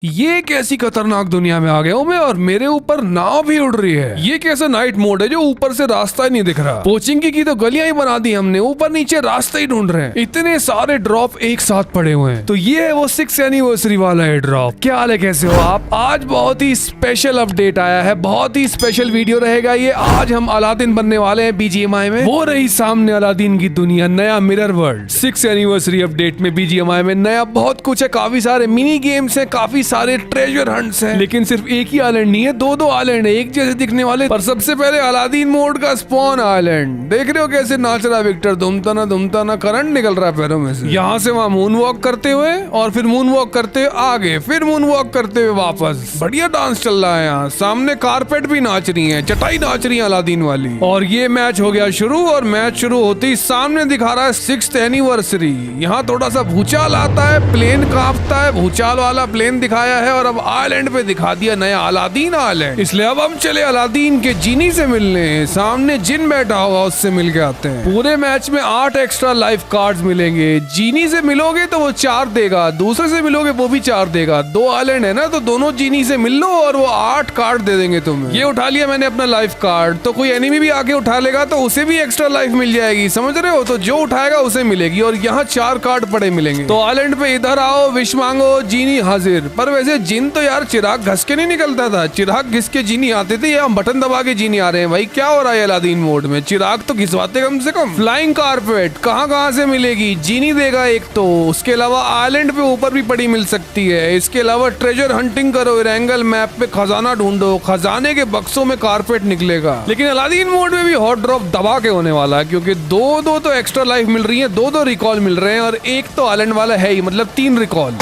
ये कैसी खतरनाक दुनिया में आ गया हूँ मैं और मेरे ऊपर नाव भी उड़ रही है। ये कैसा नाइट मोड है जो ऊपर से रास्ता ही नहीं दिख रहा। कोचिंग की तो गलियां ही बना दी हमने, ऊपर नीचे रास्ते ही ढूंढ रहे हैं। इतने सारे ड्रॉप एक साथ पड़े हुए हैं। तो ये है वो 6th एनिवर्सरी वाला है ड्रॉप। क्या हाल है, कैसे हो आप? आज बहुत ही स्पेशल अपडेट आया है, बहुत ही स्पेशल वीडियो रहेगा ये। आज हम अलादीन बनने वाले हैं BGMI में। वो रही सामने अलादीन की दुनिया, नया mirror world. 6th anniversary update में BGMI में नया बहुत कुछ है, काफी सारे मिनी गेम्स है, काफी सारे ट्रेजर हंट्स हैं। लेकिन सिर्फ एक ही आइलैंड नहीं है, दो आइलैंड है एक जैसे दिखने वाले। पर सबसे पहले अलादीन मोड का स्पॉन आइलैंड। देख रहे हो कैसे नाच रहा है विक्टर, धुमता ना करंट निकल रहा है पैरों में से। यहाँ से वहाँ मून वॉक करते हुए और फिर मून वॉक करते हुए आगे, फिर मून वॉक करते हुए वापस। बढ़िया डांस चल रहा है यहाँ। सामने कारपेट भी नाच रही है, चटाई नाच रही है अलादीन वाली। और ये मैच हो गया शुरू, और मैच शुरू होते ही सामने दिखा रहा है 6th एनिवर्सरी। यहाँ थोड़ा सा भूचाल आता है, प्लेन कांपता है, भूचाल वाला प्लेन दिखाया है। और अब आइलैंड पे दिखा दिया नया अलादीन आइलैंड। इसलिए अब हम चले अलादीन के जीनी से मिलने। सामने जिन बैठा होगा उससे मिल के आते हैं। पूरे मैच में 8 एक्स्ट्रा लाइफ कार्ड्स मिलेंगे। जीनी से मिलोगे तो वो 4 देगा, दूसरे से मिलोगे वो भी 4 देगा। 2 आइलैंड है ना, तो दोनों जीनी से मिल लो और वो 8 कार्ड दे देंगे तुम्हें। ये उठा लिया मैंने अपना लाइफ कार्ड, तो कोई एनिमी भी आके उठा लेगा तो उसे भी एक्स्ट्रा लाइफ मिल जाएगी, समझ रहे हो? तो जो उठाएगा उसे मिलेगी। और यहाँ 4 कार्ड पड़े मिलेंगे। तो आइलैंड पे इधर आओ, विश मांगो, जीनी हाजिर। पर वैसे जिन तो यार चिराग घस के नहीं निकलता था, चिराग घिस के जीनी आते थे, या बटन दबा के जीनी आ रहे हैं। भाई क्या हो रहा है अलादीन मोड में? चिराग तो घिसवाते कम से कम। फ्लाइंग कारपेट कहाँ से मिलेगी? जीनी देगा एक तो, उसके अलावा आइलैंड पे ऊपर भी पड़ी मिल सकती है। इसके अलावा ट्रेजर हंटिंग करो, इरेंगल मैप पे खजाना ढूंढो, खजाने के बक्सों में कारपेट निकलेगा। लेकिन अलादीन मोड में भी हॉट ड्रॉप दबा के होने वाला है, क्योंकि दो तो एक्स्ट्रा लाइफ मिल रही है, दो रिकॉल मिल रहे हैं, और एक तो आइलैंड वाला है ही, मतलब 3 रिकॉल।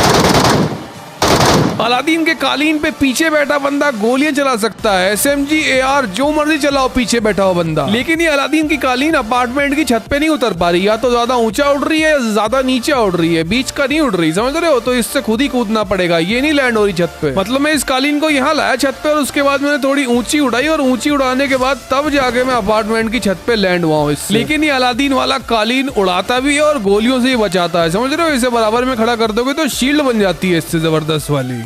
अलादीन के कालीन पे पीछे बैठा बंदा गोलियां चला सकता है, SMG AR जो मर्जी चलाओ पीछे बैठा हो बंदा। लेकिन ये अलादीन की कालीन अपार्टमेंट की छत पे नहीं उतर पा रही, या तो ज्यादा ऊंचा उड़ रही है या ज्यादा नीचे उड़ रही है, बीच का नहीं उड़ रही, समझ रहे हो? तो इससे खुद ही कूदना पड़ेगा, ये नहीं लैंड हो रही छत पे। मतलब मैं इस कालीन को यहाँ लाया छत पे, और उसके बाद मैंने थोड़ी ऊंची उड़ाई, और ऊंची उड़ाने के बाद तब जाके मैं अपार्टमेंट की छत पे लैंड हुआ हूँ। लेकिन ये अलादीन वाला कालीन उड़ाता भी है और गोलियों से ही बचाता है, समझ रहे हो? इसे बराबर में खड़ा कर दोगे तो शील्ड बन जाती है इससे जबरदस्त वाली।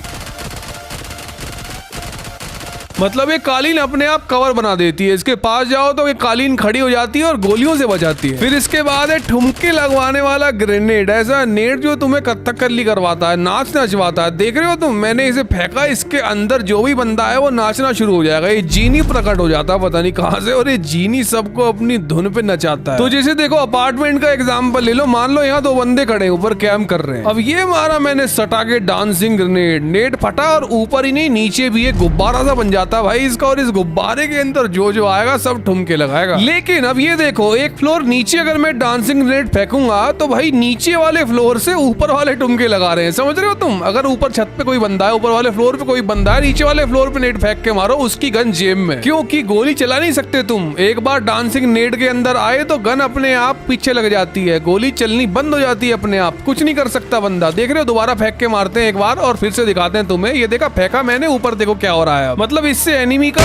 मतलब ये कालीन अपने आप कवर बना देती है, इसके पास जाओ तो ये कालीन खड़ी हो जाती है और गोलियों से बचाती है। फिर इसके बाद है ठुमके लगवाने वाला ग्रेनेड, ऐसा नेट जो तुम्हें कथकली करवाता है, नाच नचवाता है। देख रहे हो तुम, मैंने इसे फेंका, इसके अंदर जो भी बंदा है वो नाचना शुरू हो जाएगा। ये जीनी प्रकट हो जाता है पता नहीं कहाँ से, और ये जीनी सबको अपनी धुन पे नचाता है। तो जैसे देखो अपार्टमेंट का एग्जाम्पल ले लो, मान लो यहाँ 2 बंदे खड़े ऊपर कैंप कर रहे हैं। अब ये मारा मैंने सटा के डांसिंग ग्रेनेड, नेट फटा और ऊपर ही नहीं नीचे भी एक गुब्बारा सा बन जाता भाई इसका, और इस गुब्बारे के अंदर जो आएगा सब ठुमके लगाएगा। लेकिन अब ये देखो, एक फ्लोर नीचे अगर मैं डांसिंग ग्रेनेड फेंकूंगा तो भाई नीचे वाले फ्लोर से ऊपर वाले ठुमके लगा रहे हैं, समझ रहे हो तुम? अगर ऊपर छत पे कोई बंदा है, ऊपर वाले फ्लोर पे कोई बंदा है, नीचे वाले फ्लोर पे नेट फेंक के मारो, उसकी गन जेब में, क्योंकि गोली चला नहीं सकते तुम। एक बार डांसिंग नेट के अंदर आए तो गन अपने आप पीछे लग जाती है, गोली चलनी बंद हो जाती है अपने आप, कुछ नहीं कर सकता बंदा। देख रहे हो, दोबारा फेंक के मारते हैं एक बार और फिर से दिखाते हैं तुम्हें। ये देखा, फेंका मैंने, ऊपर देखो क्या हो रहा है। मतलब इससे एनिमी का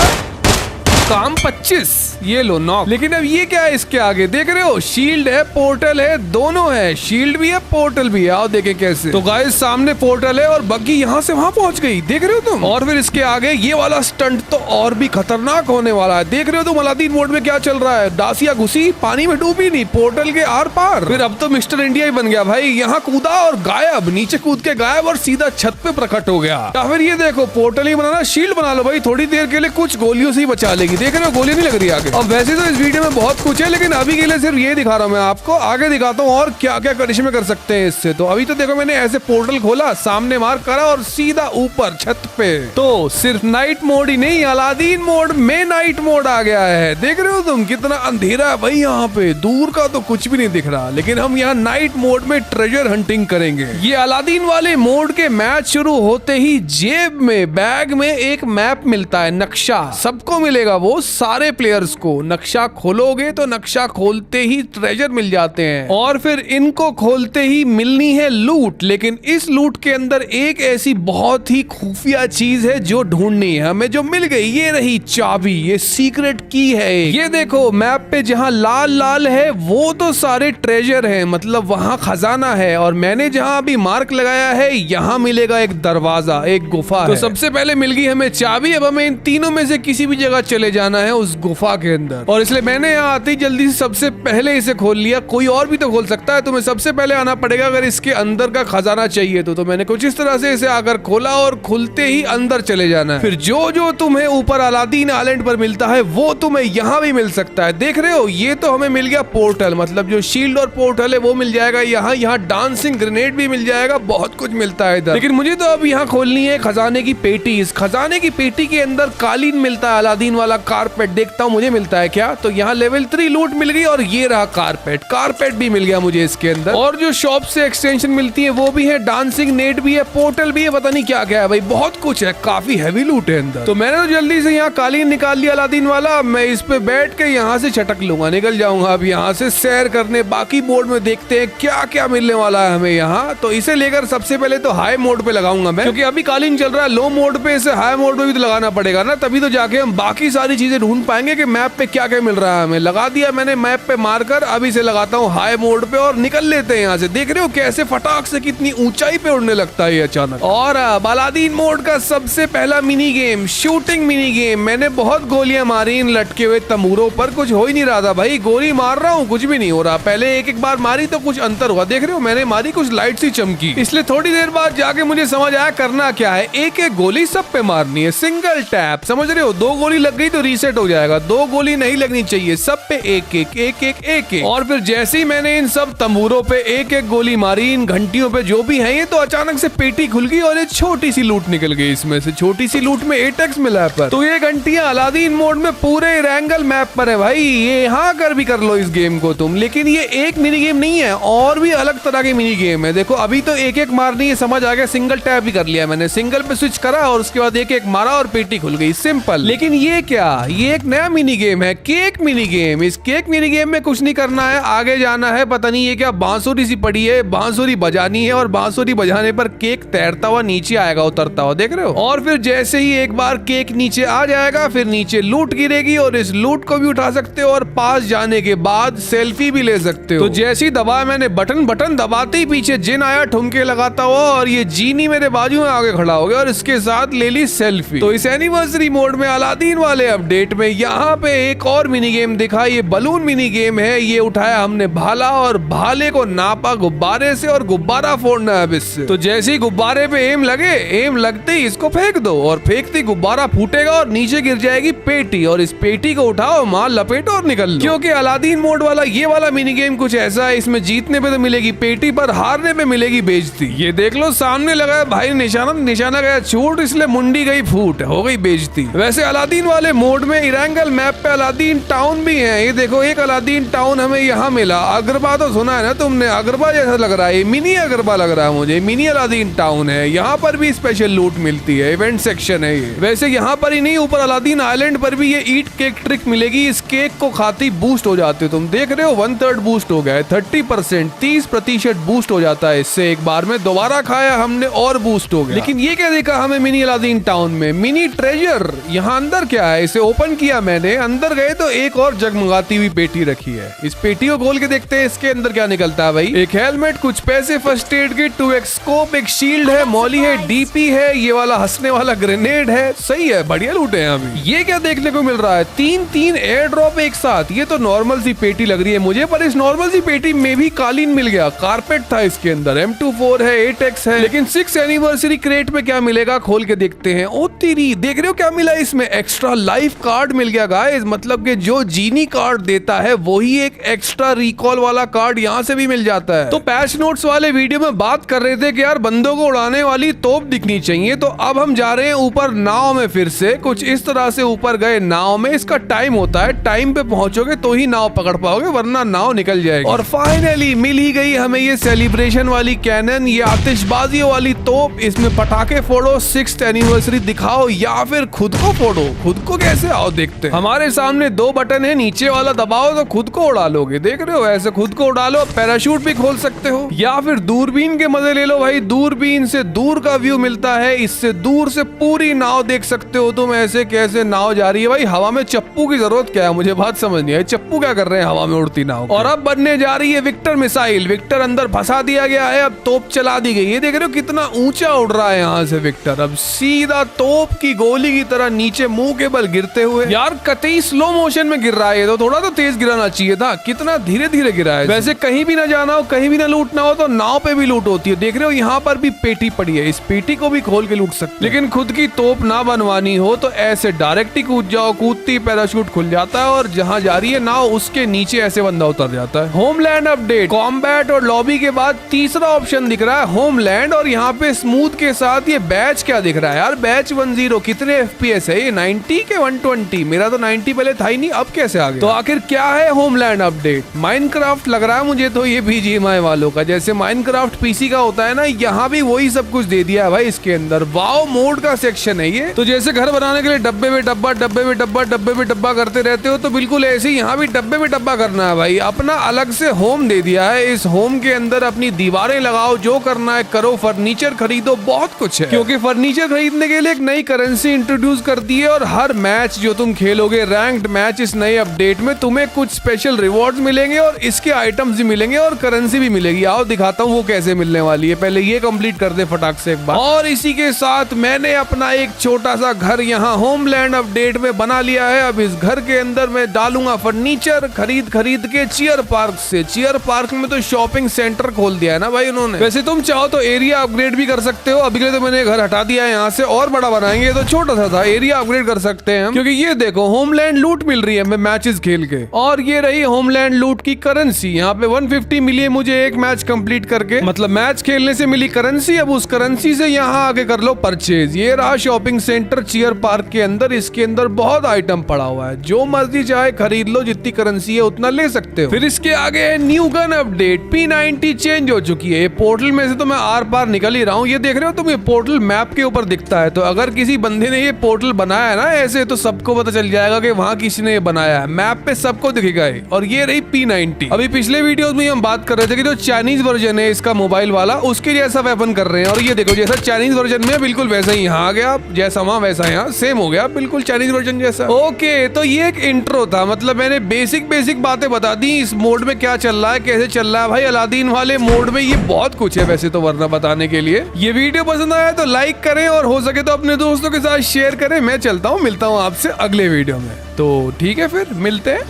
काम 25, ये लो नॉक। लेकिन अब ये क्या है इसके आगे? देख रहे हो, शील्ड है, पोर्टल है, दोनों है, शील्ड भी है, पोर्टल भी है। आओ देखें कैसे। तो गाइस सामने पोर्टल है और बग्गी यहाँ से वहां पहुंच गई, देख रहे हो तुम? और फिर इसके आगे ये वाला स्टंट तो और भी खतरनाक होने वाला है। देख रहे हो तुम अलादीन मोड में क्या चल रहा है? दासिया घुसी, पानी में डूबी नहीं, पोर्टल के आर पार। फिर अब तो मिस्टर इंडिया ही बन गया भाई, यहाँ कूदा और गायब, नीचे कूद के गायब और सीधा छत पे प्रकट हो गया। या फिर ये देखो, पोर्टल ही बनाना, शील्ड बना लो भाई, थोड़ी देर के लिए कुछ गोलियों से ही बचा लेगी। देख रहे हो, गोली नहीं लग रही आगे। अब वैसे तो इस वीडियो में बहुत कुछ है, लेकिन अभी के लिए सिर्फ ये दिखा रहा हूँ मैं आपको, आगे दिखाता हूँ और क्या क्या कंडीशन में कर सकते हैं इससे। तो अभी तो देखो, मैंने ऐसे पोर्टल खोला, सामने मार करा और सीधा ऊपर छत पे। तो सिर्फ नाइट मोड ही नहीं, अलादीन मोड में नाइट मोड आ गया है। देख रहे हो तुम, कितना अंधेरा है भाई यहाँ पे, दूर का तो कुछ भी नहीं दिख रहा। लेकिन हम यहाँ नाइट मोड में ट्रेजर हंटिंग करेंगे। ये अलादीन वाले मोड के मैच शुरू होते ही जेब में, बैग में एक मैप मिलता है, नक्शा सबको मिलेगा वो सारे प्लेयर्स को। नक्शा खोलोगे तो नक्शा खोलते ही ट्रेजर मिल जाते हैं और फिर इनको खोलते ही मिलनी है लूट। लेकिन इस लूट के अंदर एक ऐसी बहुत ही खुफिया चीज है जो ढूंढनी है हमें, जो मिल गई। ये रही चाबी, ये सीक्रेट की है। ये देखो मैप पे जहाँ लाल लाल है वो तो सारे ट्रेजर है, मतलब वहाँ खजाना है। और मैंने जहाँ अभी मार्क लगाया है यहाँ मिलेगा एक दरवाजा, एक गुफा। तो सबसे पहले मिल गई हमें चाबी। अब हमें इन तीनों में से किसी भी जगह चले जाना है उस गुफा के अंदर, और इसलिए मैंने यहाँ आते ही जल्दी से सबसे पहले इसे खोल लिया। कोई और भी तो खोल सकता है, तुम्हें सबसे पहले आना पड़ेगा अगर इसके अंदर का खजाना चाहिए तो मैंने कुछ इस तरह से इसे आकर खोला और खुलते ही अंदर चले जाना है। फिर जो जो तुम्हें ऊपर अलादीन आइलैंड पर मिलता है वो तुम्हें यहाँ भी मिल सकता है। देख रहे हो, ये तो हमें मिल गया पोर्टल, मतलब जो शील्ड और पोर्टल है वो मिल जाएगा यहाँ डांसिंग ग्रेनेड भी मिल जाएगा, बहुत कुछ मिलता है इधर। लेकिन मुझे तो अब यहाँ खोलनी है खजाने की पेटी। इस खजाने की पेटी के अंदर कालीन मिलता है, अलादीन वाला कारपेट। देखता हूँ मुझे मिलता है क्या। तो यहाँ लेवल 3 लूट मिल गई और ये रहा कारपेट भी मिल गया मुझे इसके अंदर। और जो शॉप से एक्सटेंशन मिलती है वो भी है, डांसिंग नेट भी है, पोर्टल भी है, पता नहीं क्या क्या है भाई, बहुत कुछ है, काफी हैवी लूट है अंदर। तो मैंने तो जल्दी से यहाँ कालीन निकाल लिया अलादीन वाला। मैं इस पे बैठ के यहाँ से छटक लूंगा, निकल जाऊंगा अब यहाँ से सैर करने। बाकी बोर्ड में देखते हैं क्या क्या मिलने वाला है हमें यहाँ। तो इसे लेकर सबसे पहले तो हाई मोड पे लगाऊंगा मैं, क्योंकि अभी कालीन चल रहा है लो मोड पे, इसे हाई मोड पे भी तो लगाना पड़ेगा ना, तभी तो जाके हम बाकी सारी चीजें ढूंढ पाएंगे कि मैप पे क्या क्या मिल रहा है हमें। लगा दिया मैंने मैप पे मारकर, अब इसे लगाता हूँ हाई मोड पे और निकल लेते हैं यहाँ से। देख रहे हो कैसे फटाक से कितनी ऊंचाई पे उड़ने लगता है ये अचानक। और अलादीन मोड का सबसे पहला mini game, shooting mini game. मैंने बहुत गोलियां मारी इन लटके हुए तंबूरों पर, कुछ हो ही नहीं रहा था भाई। गोली मार रहा हूँ कुछ भी नहीं हो रहा। पहले एक बार मारी तो कुछ अंतर हुआ, देख रहे हो मैंने मारी कुछ लाइट सी चमकी, इसलिए थोड़ी देर बाद जाके मुझे समझ आया करना क्या है। एक एक गोली सब पे मारनी है, सिंगल टैप, समझ रहे हो। 2 गोली लग गई तो रीसेट हो जाएगा, 2 गोली नहीं लगनी चाहिए, सब पे एक एक। और फिर जैसे ही मैंने इन सब तंबूरों पे एक एक गोली मारी, इन घंटियों पे जो भी है, ये तो अचानक से पेटी खुल गई और एक छोटी सी लूट निकल गई। इसमें से छोटी सी लूट में 8x मिला है पर। तो ये घंटियां अलादीन मोड में पूरे रैंगल मैप पर है भाई, ये यहाँ कर भी कर लो इस गेम को तुम। लेकिन ये एक मिनी गेम नहीं है, और भी अलग तरह के मिनी गेम है। देखो अभी तो एक एक मारनी है, समझ आ गया। सिंगल टैप भी कर लिया मैंने, सिंगल पे स्विच करा और उसके बाद एक एक मारा और पेटी खुल गई, सिंपल। लेकिन ये क्या, ये एक नया मिनी गेम है, केक मिनी गेम। इस केक मिनी गेम में कुछ नहीं करना है, आगे जाना है। पता नहीं ये क्या बांसुरी सी पड़ी है, बांसुरी बजानी है और बांसुरी बजाने पर केक तैरता हुआ नीचे आएगा, उतरता हुआ, देख रहे हो। और फिर जैसे ही एक बार केक नीचे आ जाएगा फिर नीचे लूट गिरेगी और इस लूट को भी उठा सकते हो और पास जाने के बाद सेल्फी भी ले सकते हो। तो जैसे ही दबाया मैंने बटन दबाते ही पीछे जिन आया ठुमके लगाता हुआ और ये जीनी मेरे बाजू में आगे खड़ा हो गया और इसके साथ ले ली सेल्फी। तो इस एनिवर्सरी मोड में अलादीन वाले अपडेट में यहाँ पे एक और मिनी गेम दिखा, ये बलून मिनी गेम है। ये उठाया हमने भाला और भाले को नापा गुब्बारे से और गुब्बारा फोड़ना है अब इससे। तो जैसे ही गुब्बारे पे एम लगे, एम लगते ही इसको फेंक दो और फेंकते गुब्बारा फूटेगा और नीचे गिर जाएगी पेटी, और इस पेटी को उठाओ, मार लपेटो और निकल लो। क्योंकि अलादीन मोड वाला ये वाला मिनी गेम कुछ ऐसा है, इसमें जीतने पे तो मिलेगी पेटी पर हारने पे मिलेगी बेइज्जती। ये देख लो सामने लगा है भाई निशाना गया छूट, इसलिए मुंडी गई फूट, हो गई बेइज्जती। वैसे अलादीन वाले मोड में इरंगल मैप पे अलादीन टाउन भी है। ये देखो एक अलादीन टाउन हमें यहाँ मिला। अगरबा तो सुना है ना तुमने, अगरबा जैसा लग रहा है, मिनी अगरबा लग रहा है मुझे। मिनी अलादीन टाउन है, यहाँ पर भी स्पेशल लूट मिलती है, इवेंट सेक्शन है ये। वैसे यहाँ पर ही नहीं, ऊपर अलादीन आइलैंड पर भी ये ईट केक ट्रिक मिलेगी। इस केक को खाती बूस्ट हो जाते हो, तुम देख रहे हो 1/3 बूस्ट हो गया है, 30%, 30% बूस्ट हो जाता है इससे एक बार में। दोबारा खाया हमने और बूस्ट हो गया। लेकिन ये क्या देखा हमें मिनी अलादीन टाउन में, मिनी ट्रेजर। यहाँ अंदर क्या है, इसे ओपन किया मैंने, अंदर गए तो एक और जगमगाती हुई पेटी रखी है। इस पेटी को खोल के देखते हैं इसके अंदर क्या निकलता है भाई। एक हेलमेट, कुछ पैसे, first aid kit, 2x scope, एक शील्ड है, मॉली है, डीपी है, ये वाला हंसने वाला ग्रेनेड है। सही है, बढ़िया लूटे हैं अभी। ये क्या देखने को मिल रहा है, 3 एयर ड्रॉप एक साथ। ये तो नॉर्मल सी पेटी लग रही है मुझे, पर इस नॉर्मल सी पेटी में भी कालीन मिल गया, कारपेट था इसके अंदर, M24 है, 8x है। लेकिन 6 एनिवर्सरी क्रेट में क्या मिलेगा खोल के देखते हैं। ओ तेरी, देख रहे हो क्या मिला इसमें, एक्स्ट्रा लाइफ कार्ड मिल गया गाइस। मतलब कि जो जीनी कार्ड देता है वही एक एक्स्ट्रा रिकॉल वाला कार्ड यहाँ से भी मिल जाता है। तो पैच नोट्स वाले वीडियो में बात कर रहे थे कि यार बंदों को उड़ाने वाली तोप दिखनी चाहिए। तो अब हम जा रहे हैं ऊपर नाव में, फिर से कुछ इस तरह से ऊपर गए नाव में। इसका टाइम होता है, टाइम पे पहुंचोगे तो ही नाव पकड़ पाओगे, वरना नाव निकल जाएगी। और फाइनली मिल ही गई हमें ये सेलिब्रेशन वाली कैनन, ये आतिशबाजियों वाली तोप। इसमें पटाखे फोड़ो, 6th एनिवर्सरी दिखाओ या फिर खुद को फोड़ो। खुद को कैसे कैसे, आओ देखते हैं। हमारे सामने दो बटन है, नीचे वाला दबाओ तो खुद को उड़ा लोगे, देख रहे हो, ऐसे खुद को उड़ा लो। पैराशूट भी खोल सकते हो या फिर दूरबीन के मजे ले लो भाई, दूरबीन से दूर का व्यू मिलता है, इससे दूर से पूरी नाव देख सकते हो तुम, ऐसे कैसे नाव जा रही है भाई। हवा में चप्पू की जरूरत क्या है, मुझे बात समझ नहीं आई, चप्पू क्या कर रहे हैं हवा में उड़ती नाव। और अब बनने जा रही है विक्टर मिसाइल, विक्टर अंदर फंसा दिया गया है, अब तोप चला दी गई है, देख रहे हो कितना ऊंचा उड़ रहा है यहाँ से विक्टर, अब सीधा तोप की गोली की तरह नीचे मुंह के बल गिरते हुए। यार कतई स्लो मोशन में गिर रहा है, तो थोड़ा तो तेज गिराना चाहिए था, कितना धीरे धीरे गिरा है। वैसे कहीं भी ना जाना हो, कहीं भी ना लूटना हो तो नाव पे भी लूट होती है, देख रहे हो यहाँ पर भी पेटी पड़ी है, इस पेटी को भी खोल के लूट सकते। लेकिन खुद की तोप ना बनवानी हो तो ऐसे डायरेक्ट ही कूद जाओ, कूदती पैराशूट खुल जाता है और जहाँ जा रही है नाव उसके नीचे ऐसे बंदा उतर जाता है। होमलैंड अपडेट, कॉम्बैट और लॉबी के बाद तीसरा ऑप्शन दिख रहा है होमलैंड, और यहाँ पे स्मूथ के साथ ये बैच क्या दिख रहा है यार, बैच 10, कितने FPS है ये, 90 के 120, मेरा तो 90 पहले था ही नहीं, अब कैसे आ गया। तो आखिर क्या है होमलैंड अपडेट। माइनक्राफ्ट लग रहा है मुझे तो ये BGMI वालों का, जैसे माइनक्राफ्ट PC का होता है ना, यहाँ भी वही सब कुछ दे दिया है भाई इसके अंदर। वाओ मोड का सेक्शन है ये, तो जैसे घर बनाने के लिए डब्बे में डब्बा, डब्बे में डब्बा, डब्बे में डब्बा करते रहते हो, तो बिल्कुल ऐसे ही यहाँ भी डब्बे में डब्बा करना है भाई, अपना अलग से होम दे दिया है। इस होम के अंदर अपनी दीवारें लगाओ, जो करना है करो, फर्नीचर खरीदो, बहुत कुछ है, क्योंकि फर्नीचर खरीदने के लिए एक नई करेंसी इंट्रोड्यूस कर दी है, और हर मैच जो तुम खेलोगे रैंक्ड मैच इस नए अपडेट में, तुम्हें कुछ स्पेशल रिवॉर्ड्स मिलेंगे और इसके आइटम्स भी मिलेंगे और करेंसी भी मिलेगी। आओ दिखाता हूँ वो कैसे मिलने वाली है, पहले ये कंप्लीट कर दे फटाक से एक बार। और इसी के साथ मैंने अपना एक छोटा सा घर यहाँ होमलैंड अपडेट में बना लिया है। अब इस घर के अंदर मैं डालूंगा फर्नीचर खरीद के चीयर पार्क से। चीयर पार्क में तो शॉपिंग सेंटर खोल दिया है ना भाई उन्होंने। वैसे तुम चाहो तो एरिया अपग्रेड भी कर सकते हो, अभी के लिए तो मैंने घर हटा दिया है यहाँ से, और बड़ा बनाएंगे तो छोटा सा था, एरिया अपग्रेड कर सकते हैं हम, क्योंकि ये देखो होमलैंड लूट मिल रही है हमें मैचेस खेल के, और ये रही होमलैंड लूट की करेंसी। यहाँ पे 150 मिली है मुझे एक मैच कंप्लीट करके, मतलब मैच खेलने से मिली करेंसी। अब उस करेंसी से यहाँ आगे कर लो परचेज। ये रहा शॉपिंग सेंटर चीयर पार्क के अंदर, इसके अंदर बहुत आइटम पड़ा हुआ है, जो मर्जी चाहे खरीद लो, जितनी करेंसी है उतना ले सकते हो। फिर इसके आगे है new gun update, P90 change हो चुकी है। ये पोर्टल में से तो मैं आर पार निकल ही रहा हूँ, ये देख रहे हो तुम, ये पोर्टल मैप के ऊपर दिखता है, तो अगर किसी बंदे ने ये पोर्टल बनाया है ना ऐसे, तो सबको पता चल जाएगा कि वहाँ किसी ने ये बनाया है, मैप पे सबको दिखेगा। और ये रही P90। अभी पिछले वीडियोस में हम बात कर रहे थे कि जो चाइनीज वर्जन है इसका मोबाइल वाला, उसके जैसा वेपन कर रहे हैं, और ये देखो जैसा चाइनीज वर्जन में बिल्कुल वैसा ही यहाँ आ गया, जैसा वहाँ वैसा यहाँ सेम हो गया, बिल्कुल चाइनीज वर्जन जैसा। ओके, तो ये एक इंट्रो था, मतलब मैंने बेसिक बातें बता दी, इस मोड में क्या चल रहा है, कैसे चल रहा है। भाई अलादीन वाले मोड में ये बहुत कुछ है वैसे तो, वरना बताने के लिए। ये वीडियो पसंद आया तो लाइक करें, और हो सके तो अपने दोस्तों के साथ शेयर करें। मैं चलता हूँ, मिलता हूँ आपसे अगले वीडियो में, तो ठीक है फिर मिलते हैं।